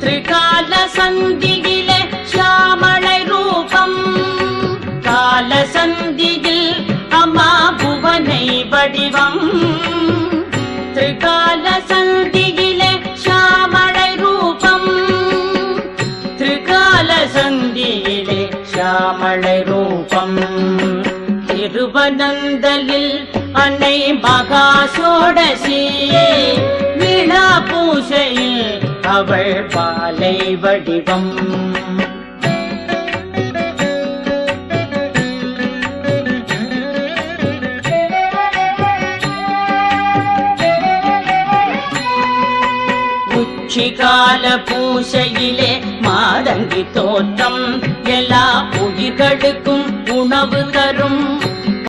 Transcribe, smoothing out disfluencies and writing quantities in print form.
திரிகால சந்தியிலே ஷியாமளை ரூபம் கால சந்தியில் அம்மா புவனை வடிவம் திரிகால சந்தியிலே ஷியாமளை ரூபம் திரிகால சந்தியிலே ஷியாமளை ரூபம் திருவனந்தலில் அன்னை மகா சோடசி வீணா பூசையில் அவள் பாலை வடிவம் உச்சிகால பூசையிலே மாதங்கி தோற்றம் எல்லா உயிர்களுக்கும் உணவு